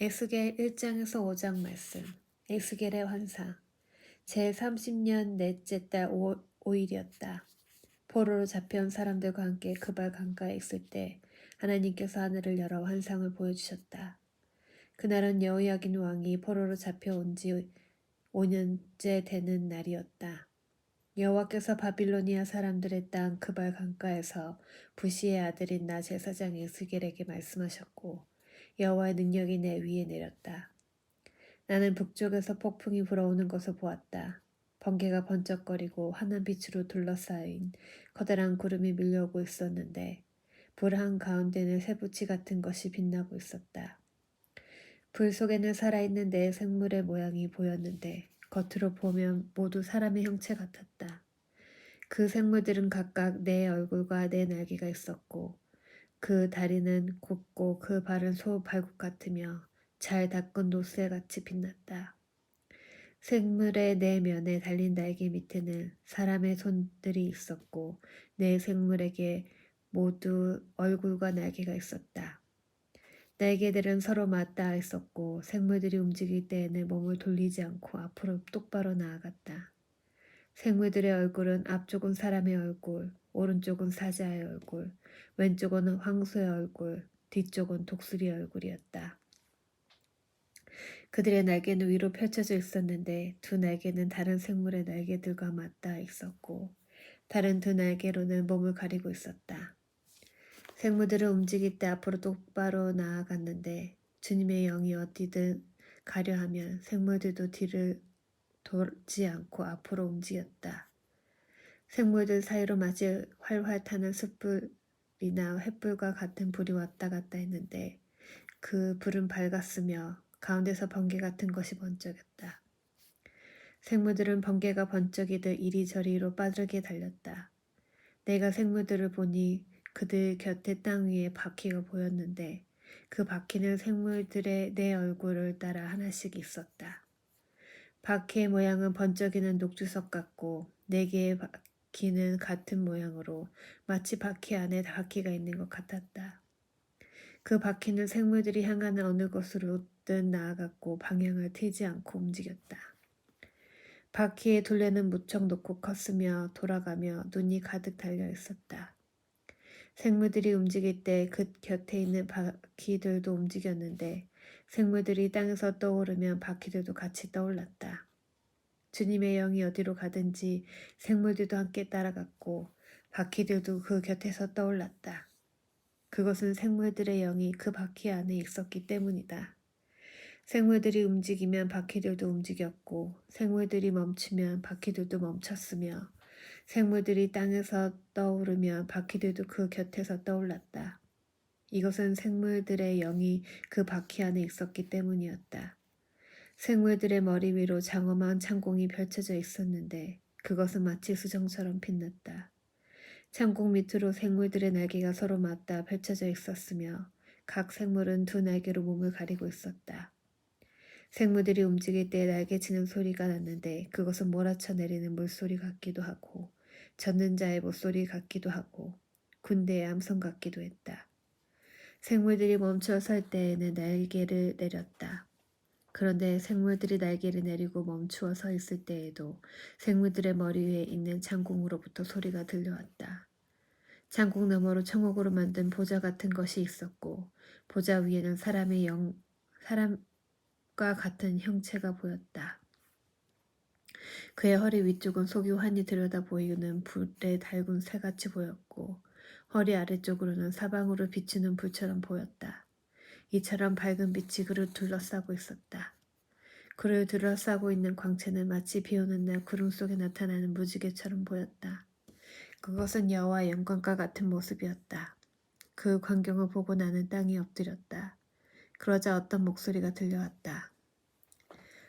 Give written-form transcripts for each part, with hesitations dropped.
에스겔 1장에서 5장 말씀. 에스겔의 환상. 제30년 넷째 달 5일이었다. 포로로 잡혀온 사람들과 함께 그발 강가에 있을 때 하나님께서 하늘을 열어 환상을 보여주셨다. 그날은 여호야긴 왕이 포로로 잡혀온 지 5년째 되는 날이었다. 여호와께서 바빌로니아 사람들의 땅 그발 강가에서 부시의 아들인 나 제사장 에스겔에게 말씀하셨고 여호와의 능력이 내 위에 내렸다. 나는 북쪽에서 폭풍이 불어오는 것을 보았다. 번개가 번쩍거리고 환한 빛으로 둘러싸인 커다란 구름이 밀려오고 있었는데 불 한가운데는 쇠붙이 같은 것이 빛나고 있었다. 불 속에는 살아있는 네 생물의 모양이 보였는데 겉으로 보면 모두 사람의 형체 같았다. 그 생물들은 각각 네 얼굴과 네 날개가 있었고 그 다리는 곱고 그 발은 소 발굽 같으며 잘 닦은 노쇠같이 빛났다. 생물의 네 면에 달린 날개 밑에는 사람의 손들이 있었고 네 생물에게 모두 얼굴과 날개가 있었다. 날개들은 서로 맞닿아 있었고 생물들이 움직일 때에는 몸을 돌리지 않고 앞으로 똑바로 나아갔다. 생물들의 얼굴은 앞쪽은 사람의 얼굴, 오른쪽은 사자의 얼굴, 왼쪽은 황소의 얼굴, 뒤쪽은 독수리의 얼굴이었다. 그들의 날개는 위로 펼쳐져 있었는데 두 날개는 다른 생물의 날개들과 맞닿아 있었고 다른 두 날개로는 몸을 가리고 있었다. 생물들은 움직일 때 앞으로 똑바로 나아갔는데 주님의 영이 어디든 가려하면 생물들도 뒤를 돌지 않고 앞으로 움직였다. 생물들 사이로 마치 활활 타는 숯불이나 횃불과 같은 불이 왔다 갔다 했는데 그 불은 밝았으며 가운데서 번개 같은 것이 번쩍였다. 생물들은 번개가 번쩍이듯 이리저리로 빠르게 달렸다. 내가 생물들을 보니 그들 곁에 땅 위에 바퀴가 보였는데 그 바퀴는 생물들의 네 얼굴을 따라 하나씩 있었다. 바퀴의 모양은 번쩍이는 녹주석 같고 네 개의 바퀴는 같은 모양으로 마치 바퀴 안에 바퀴가 있는 것 같았다. 그 바퀴는 생물들이 향하는 어느 곳으로든 나아갔고 방향을 틀지 않고 움직였다. 바퀴의 둘레는 무척 높고 컸으며 돌아가며 눈이 가득 달려 있었다. 생물들이 움직일 때 그 곁에 있는 바퀴들도 움직였는데 생물들이 땅에서 떠오르면 바퀴들도 같이 떠올랐다. 주님의 영이 어디로 가든지 생물들도 함께 따라갔고 바퀴들도 그 곁에서 떠올랐다. 그것은 생물들의 영이 그 바퀴 안에 있었기 때문이다. 생물들이 움직이면 바퀴들도 움직였고 생물들이 멈추면 바퀴들도 멈췄으며 생물들이 땅에서 떠오르면 바퀴들도 그 곁에서 떠올랐다. 이것은 생물들의 영이 그 바퀴 안에 있었기 때문이었다. 생물들의 머리 위로 장엄한 창공이 펼쳐져 있었는데 그것은 마치 수정처럼 빛났다. 창공 밑으로 생물들의 날개가 서로 맞닿아 펼쳐져 있었으며 각 생물은 두 날개로 몸을 가리고 있었다. 생물들이 움직일 때 날개치는 소리가 났는데 그것은 몰아쳐 내리는 물소리 같기도 하고 젖는 자의 목소리 같기도 하고 군대의 암성 같기도 했다. 생물들이 멈춰 설 때에는 날개를 내렸다. 그런데 생물들이 날개를 내리고 멈추어 서 있을 때에도 생물들의 머리 위에 있는 창공으로부터 소리가 들려왔다. 창공 너머로 청옥으로 만든 보좌 같은 것이 있었고 보좌 위에는 사람과 같은 형체가 보였다. 그의 허리 위쪽은 속이 환히 들여다 보이는 불에 달군 쇠같이 보였고 허리 아래쪽으로는 사방으로 비추는 불처럼 보였다. 이처럼 밝은 빛이 그를 둘러싸고 있었다. 그를 둘러싸고 있는 광채는 마치 비오는 날 구름 속에 나타나는 무지개처럼 보였다. 그것은 여호와의 영광과 같은 모습이었다. 그 광경을 보고 나는 땅에 엎드렸다. 그러자 어떤 목소리가 들려왔다.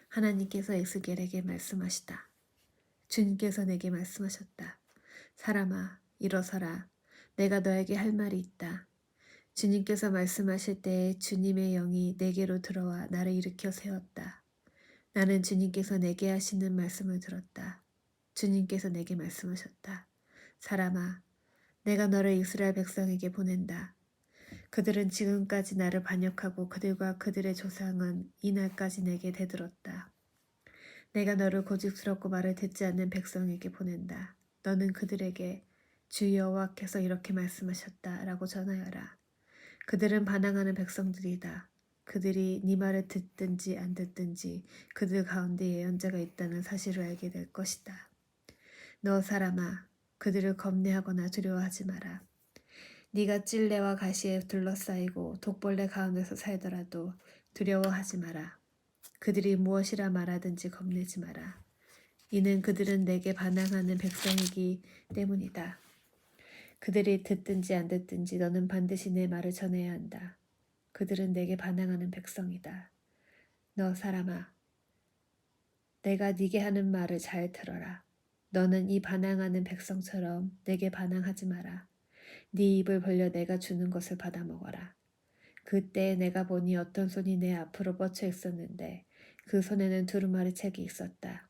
하나님께서 에스겔에게 말씀하시다. 주님께서 내게 말씀하셨다. 사람아, 일어서라. 내가 너에게 할 말이 있다. 주님께서 말씀하실 때에 주님의 영이 내게로 들어와 나를 일으켜 세웠다. 나는 주님께서 내게 하시는 말씀을 들었다. 주님께서 내게 말씀하셨다. 사람아, 내가 너를 이스라엘 백성에게 보낸다. 그들은 지금까지 나를 반역하고 그들과 그들의 조상은 이날까지 내게 대들었다. 내가 너를 고집스럽고 말을 듣지 않는 백성에게 보낸다. 너는 그들에게 주 여호와께서 이렇게 말씀하셨다 라고 전하여라. 그들은 반항하는 백성들이다. 그들이 네 말을 듣든지 안 듣든지 그들 가운데 예언자가 있다는 사실을 알게 될 것이다. 너 사람아, 그들을 겁내하거나 두려워하지 마라. 네가 찔레와 가시에 둘러싸이고 독벌레 가운데서 살더라도 두려워하지 마라. 그들이 무엇이라 말하든지 겁내지 마라. 이는 그들은 내게 반항하는 백성이기 때문이다. 그들이 듣든지 안 듣든지 너는 반드시 내 말을 전해야 한다. 그들은 내게 반항하는 백성이다. 너 사람아, 내가 네게 하는 말을 잘 들어라. 너는 이 반항하는 백성처럼 내게 반항하지 마라. 네 입을 벌려 내가 주는 것을 받아 먹어라. 그때 내가 보니 어떤 손이 내 앞으로 뻗쳐 있었는데 그 손에는 두루마리 책이 있었다.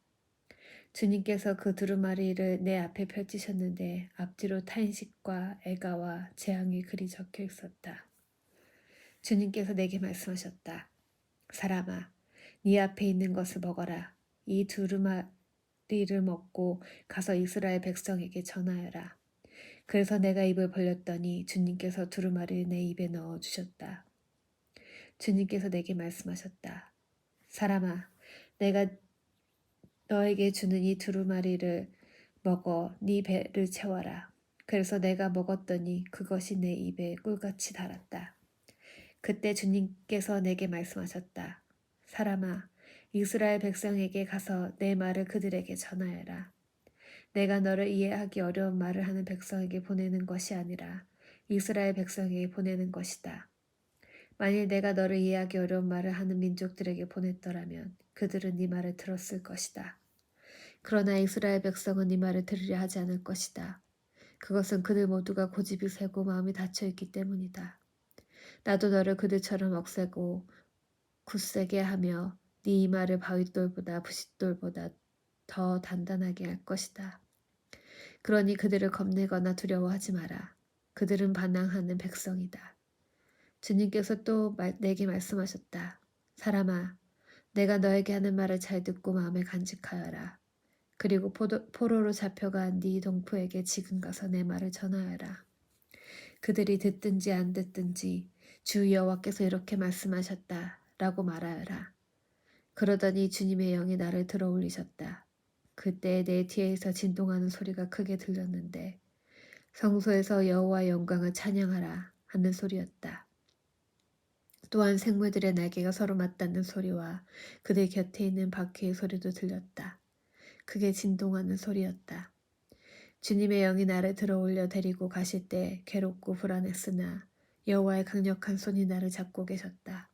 주님께서 그 두루마리를 내 앞에 펼치셨는데 앞뒤로 탄식과 애가와 재앙이 글이 적혀 있었다. 주님께서 내게 말씀하셨다. 사람아, 네 앞에 있는 것을 먹어라. 이 두루마리를 먹고 가서 이스라엘 백성에게 전하여라. 그래서 내가 입을 벌렸더니 주님께서 두루마리를 내 입에 넣어 주셨다. 주님께서 내게 말씀하셨다. 사람아, 내가 너에게 주는 이 두루마리를 먹어 네 배를 채워라. 그래서 내가 먹었더니 그것이 내 입에 꿀같이 달았다. 그때 주님께서 내게 말씀하셨다. 사람아, 이스라엘 백성에게 가서 내 말을 그들에게 전하여라. 내가 너를 이해하기 어려운 말을 하는 백성에게 보내는 것이 아니라 이스라엘 백성에게 보내는 것이다. 만일 내가 너를 이해하기 어려운 말을 하는 민족들에게 보냈더라면 그들은 네 말을 들었을 것이다. 그러나 이스라엘 백성은 네 말을 들으려 하지 않을 것이다. 그것은 그들 모두가 고집이 세고 마음이 닫혀 있기 때문이다. 나도 너를 그들처럼 억세고 굳세게 하며 네 이마를 바윗돌보다 부싯돌보다 더 단단하게 할 것이다. 그러니 그들을 겁내거나 두려워하지 마라. 그들은 반항하는 백성이다. 주님께서 또 내게 말씀하셨다. 사람아, 내가 너에게 하는 말을 잘 듣고 마음에 간직하여라. 그리고 포로로 잡혀간 네 동포에게 지금 가서 내 말을 전하여라. 그들이 듣든지 안 듣든지 주 여호와께서 이렇게 말씀하셨다 라고 말하여라. 그러더니 주님의 영이 나를 들어 올리셨다. 그때 내 뒤에서 진동하는 소리가 크게 들렸는데 성소에서 여호와의 영광을 찬양하라 하는 소리였다. 또한 생물들의 날개가 서로 맞닿는 소리와 그들 곁에 있는 바퀴의 소리도 들렸다. 크게 진동하는 소리였다. 주님의 영이 나를 들어 올려 데리고 가실 때 괴롭고 불안했으나 여호와의 강력한 손이 나를 잡고 계셨다.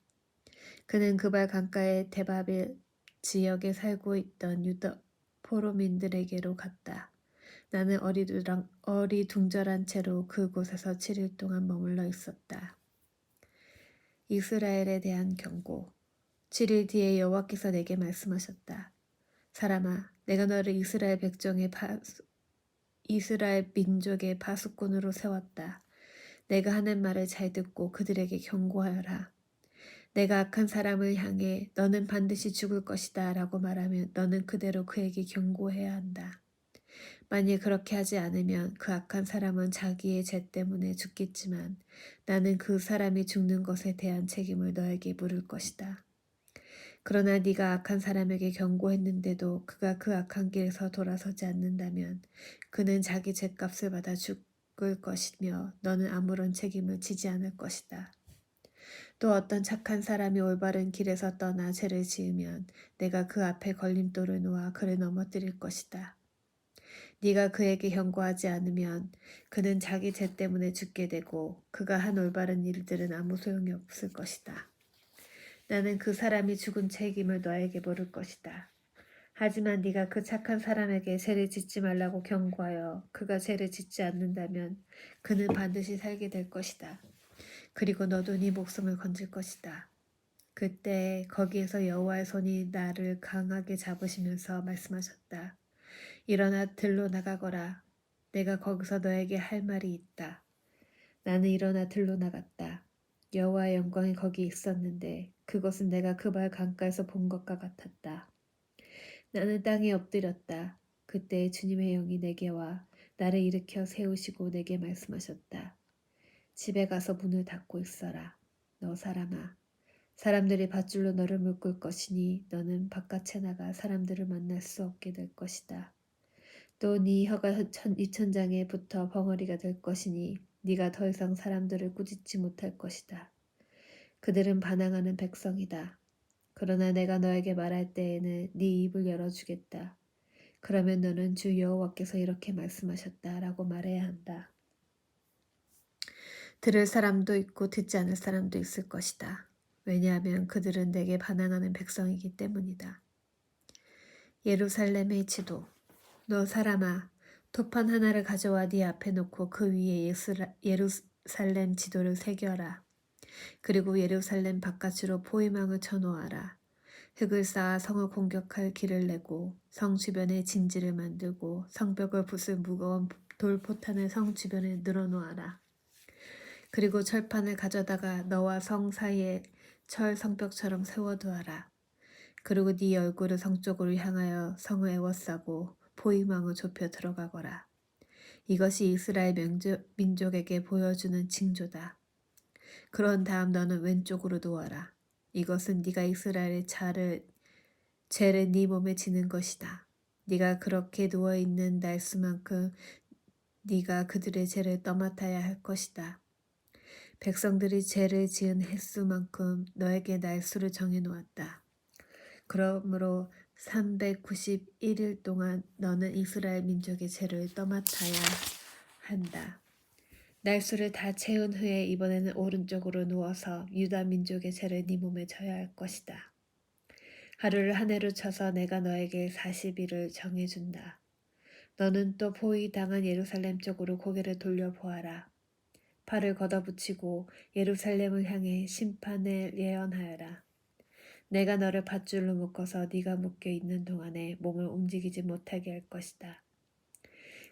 그는 그발 강가의 대바빌 지역에 살고 있던 유다 포로민들에게로 갔다. 나는 어리둥절한 채로 그곳에서 7일 동안 머물러 있었다. 이스라엘에 대한 경고. 7일 뒤에 여호와께서 내게 말씀하셨다. 사람아, 내가 너를 이스라엘 민족의 파수꾼으로 세웠다. 내가 하는 말을 잘 듣고 그들에게 경고하여라. 내가 악한 사람을 향해 너는 반드시 죽을 것이다 라고 말하면 너는 그대로 그에게 경고해야 한다. 만일 그렇게 하지 않으면 그 악한 사람은 자기의 죄 때문에 죽겠지만 나는 그 사람이 죽는 것에 대한 책임을 너에게 물을 것이다. 그러나 네가 악한 사람에게 경고했는데도 그가 그 악한 길에서 돌아서지 않는다면 그는 자기 죄값을 받아 죽을 것이며 너는 아무런 책임을 지지 않을 것이다. 또 어떤 착한 사람이 올바른 길에서 떠나 죄를 지으면 내가 그 앞에 걸림돌을 놓아 그를 넘어뜨릴 것이다. 네가 그에게 경고하지 않으면 그는 자기 죄 때문에 죽게 되고 그가 한 올바른 일들은 아무 소용이 없을 것이다. 나는 그 사람이 죽은 책임을 너에게 물을 것이다. 하지만 네가 그 착한 사람에게 죄를 짓지 말라고 경고하여 그가 죄를 짓지 않는다면 그는 반드시 살게 될 것이다. 그리고 너도 네 목숨을 건질 것이다. 그때 거기에서 여호와의 손이 나를 강하게 잡으시면서 말씀하셨다. 일어나 들로 나가거라. 내가 거기서 너에게 할 말이 있다. 나는 일어나 들로 나갔다. 여호와의 영광이 거기 있었는데 그것은 내가 그 발 강가에서 본 것과 같았다. 나는 땅에 엎드렸다. 그때 주님의 영이 내게 와 나를 일으켜 세우시고 내게 말씀하셨다. 집에 가서 문을 닫고 있어라. 너 사람아. 사람들이 밧줄로 너를 묶을 것이니 너는 바깥에 나가 사람들을 만날 수 없게 될 것이다. 또 네 혀가 이천장에 붙어 벙어리가 될 것이니 네가 더 이상 사람들을 꾸짖지 못할 것이다. 그들은 반항하는 백성이다. 그러나 내가 너에게 말할 때에는 네 입을 열어주겠다. 그러면 너는 주 여호와께서 이렇게 말씀하셨다라고 말해야 한다. 들을 사람도 있고 듣지 않을 사람도 있을 것이다. 왜냐하면 그들은 내게 반항하는 백성이기 때문이다. 예루살렘의 지도. 너 사람아, 도판 하나를 가져와 네 앞에 놓고 그 위에 예루살렘 지도를 새겨라. 그리고 예루살렘 바깥으로 포위망을 쳐놓아라. 흙을 쌓아 성을 공격할 길을 내고 성 주변에 진지를 만들고 성벽을 부술 무거운 돌포탄을 성 주변에 늘어놓아라. 그리고 철판을 가져다가 너와 성 사이에 철 성벽처럼 세워두어라. 그리고 네 얼굴을 성 쪽으로 향하여 성을 에워싸고 포위망을 좁혀 들어가거라. 이것이 이스라엘 민족에게 보여주는 징조다. 그런 다음 너는 왼쪽으로 누워라. 이것은 네가 이스라엘의 죄를 네 몸에 지는 것이다. 네가 그렇게 누워있는 날수만큼 네가 그들의 죄를 떠맡아야 할 것이다. 백성들이 죄를 지은 횟수만큼 너에게 날수를 정해놓았다. 그러므로 391일 동안 너는 이스라엘 민족의 죄를 떠맡아야 한다. 날수를 다 채운 후에 이번에는 오른쪽으로 누워서 유다 민족의 죄를 네 몸에 져야 할 것이다. 하루를 한 해로 쳐서 내가 너에게 40일을 정해준다. 너는 또 포위당한 예루살렘 쪽으로 고개를 돌려보아라. 팔을 걷어붙이고 예루살렘을 향해 심판을 예언하여라. 내가 너를 밧줄로 묶어서 네가 묶여 있는 동안에 몸을 움직이지 못하게 할 것이다.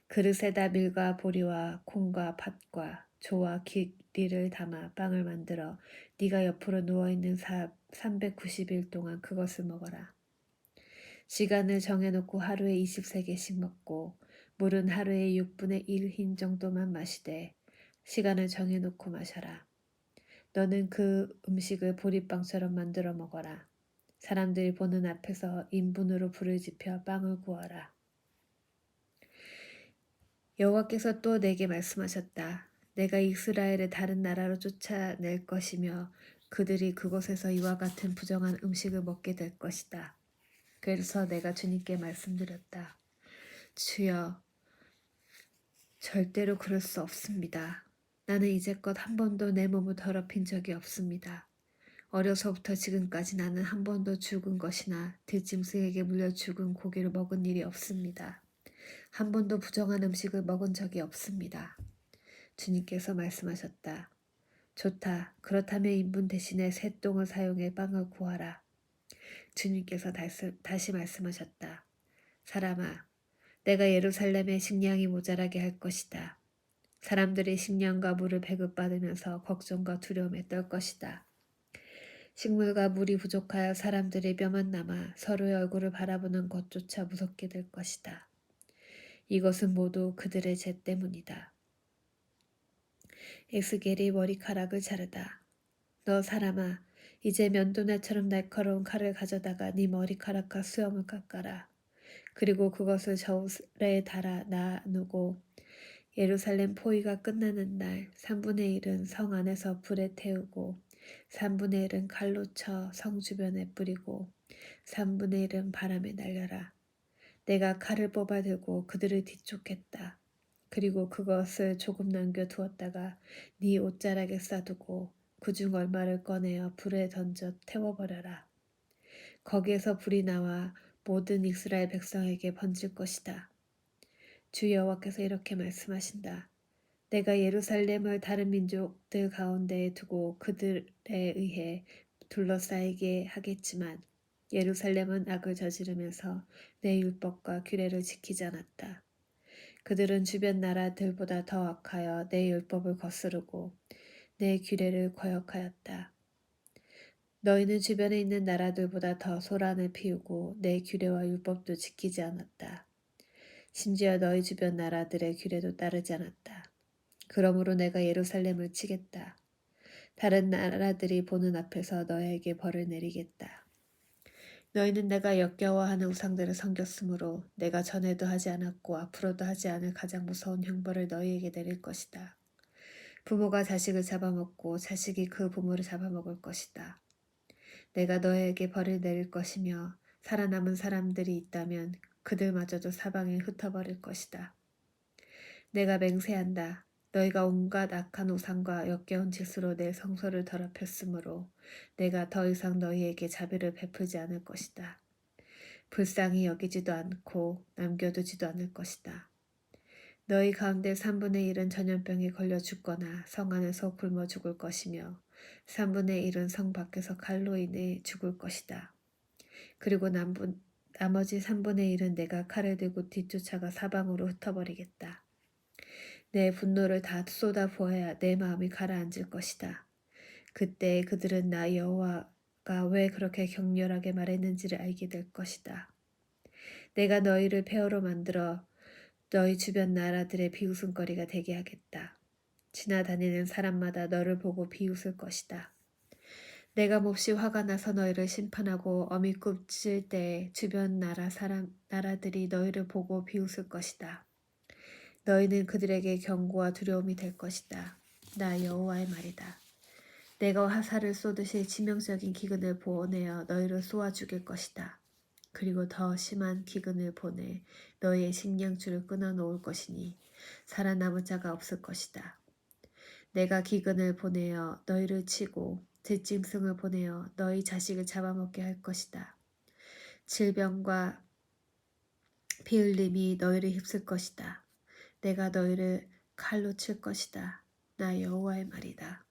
그릇에다 밀과 보리와 콩과 팥과 조와 기리를 담아 빵을 만들어 네가 옆으로 누워있는 390일 동안 그것을 먹어라. 시간을 정해놓고 하루에 23개씩 먹고 물은 하루에 6분의 1흰 정도만 마시되 시간을 정해놓고 마셔라. 너는 그 음식을 보리빵처럼 만들어 먹어라. 사람들이 보는 앞에서 인분으로 불을 지펴 빵을 구워라. 여호와께서 또 내게 말씀하셨다. 내가 이스라엘을 다른 나라로 쫓아낼 것이며 그들이 그곳에서 이와 같은 부정한 음식을 먹게 될 것이다. 그래서 내가 주님께 말씀드렸다. 주여, 절대로 그럴 수 없습니다. 나는 이제껏 한 번도 내 몸을 더럽힌 적이 없습니다. 어려서부터 지금까지 나는 한 번도 죽은 것이나 들짐승에게 물려 죽은 고기를 먹은 일이 없습니다. 한 번도 부정한 음식을 먹은 적이 없습니다. 주님께서 말씀하셨다. 좋다. 그렇다면 인분 대신에 새똥을 사용해 빵을 구하라. 주님께서 다시 말씀하셨다. 사람아, 내가 예루살렘에 식량이 모자라게 할 것이다. 사람들이 식량과 물을 배급받으면서 걱정과 두려움에 떨 것이다. 식물과 물이 부족하여 사람들이 뼈만 남아 서로의 얼굴을 바라보는 것조차 무섭게 될 것이다. 이것은 모두 그들의 죄 때문이다. 에스겔이 머리카락을 자르다. 너 사람아, 이제 면도날처럼 날카로운 칼을 가져다가 네 머리카락과 수염을 깎아라. 그리고 그것을 저울에 달아 나누고 예루살렘 포위가 끝나는 날 3분의 1은 성 안에서 불에 태우고 3분의 1은 칼로 쳐 성 주변에 뿌리고 3분의 1은 바람에 날려라. 내가 칼을 뽑아 들고 그들을 뒤쫓겠다. 그리고 그것을 조금 남겨두었다가 네 옷자락에 싸두고 그중 얼마를 꺼내어 불에 던져 태워버려라. 거기에서 불이 나와 모든 이스라엘 백성에게 번질 것이다. 주 여호와께서 이렇게 말씀하신다. 내가 예루살렘을 다른 민족들 가운데에 두고 그들에 의해 둘러싸이게 하겠지만 예루살렘은 악을 저지르면서 내 율법과 규례를 지키지 않았다. 그들은 주변 나라들보다 더 악하여 내 율법을 거스르고 내 규례를 거역하였다. 너희는 주변에 있는 나라들보다 더 소란을 피우고 내 규례와 율법도 지키지 않았다. 심지어 너희 주변 나라들의 규례도 따르지 않았다. 그러므로 내가 예루살렘을 치겠다. 다른 나라들이 보는 앞에서 너희에게 벌을 내리겠다. 너희는 내가 역겨워하는 우상들을 섬겼으므로 내가 전에도 하지 않았고 앞으로도 하지 않을 가장 무서운 형벌을 너희에게 내릴 것이다. 부모가 자식을 잡아먹고 자식이 그 부모를 잡아먹을 것이다. 내가 너희에게 벌을 내릴 것이며 살아남은 사람들이 있다면 그들마저도 사방에 흩어버릴 것이다. 내가 맹세한다. 너희가 온갖 악한 우상과 역겨운 짓으로 내 성소를 더럽혔으므로 내가 더 이상 너희에게 자비를 베풀지 않을 것이다. 불쌍히 여기지도 않고 남겨두지도 않을 것이다. 너희 가운데 3분의 1은 전염병에 걸려 죽거나 성 안에서 굶어 죽을 것이며 3분의 1은 성 밖에서 칼로 인해 죽을 것이다. 그리고 나머지 3분의 1은 내가 칼을 들고 뒤쫓아가 사방으로 흩어버리겠다. 내 분노를 다 쏟아부어야 내 마음이 가라앉을 것이다. 그때 그들은 나 여호와가 왜 그렇게 격렬하게 말했는지를 알게 될 것이다. 내가 너희를 폐허로 만들어 너희 주변 나라들의 비웃음거리가 되게 하겠다. 지나다니는 사람마다 너를 보고 비웃을 것이다. 내가 몹시 화가 나서 너희를 심판하고 엄히 굽질 때에 주변 나라들이 너희를 보고 비웃을 것이다. 너희는 그들에게 경고와 두려움이 될 것이다. 나 여호와의 말이다. 내가 화살을 쏘듯이 치명적인 기근을 보내어 너희를 쏘아 죽일 것이다. 그리고 더 심한 기근을 보내 너희의 식량줄을 끊어놓을 것이니 살아남은 자가 없을 것이다. 내가 기근을 보내어 너희를 치고 들짐승을 보내어 너희 자식을 잡아먹게 할 것이다. 질병과 비을림이 너희를 휩쓸 것이다. 내가 너희를 칼로 칠 것이다. 나 여호와의 말이다.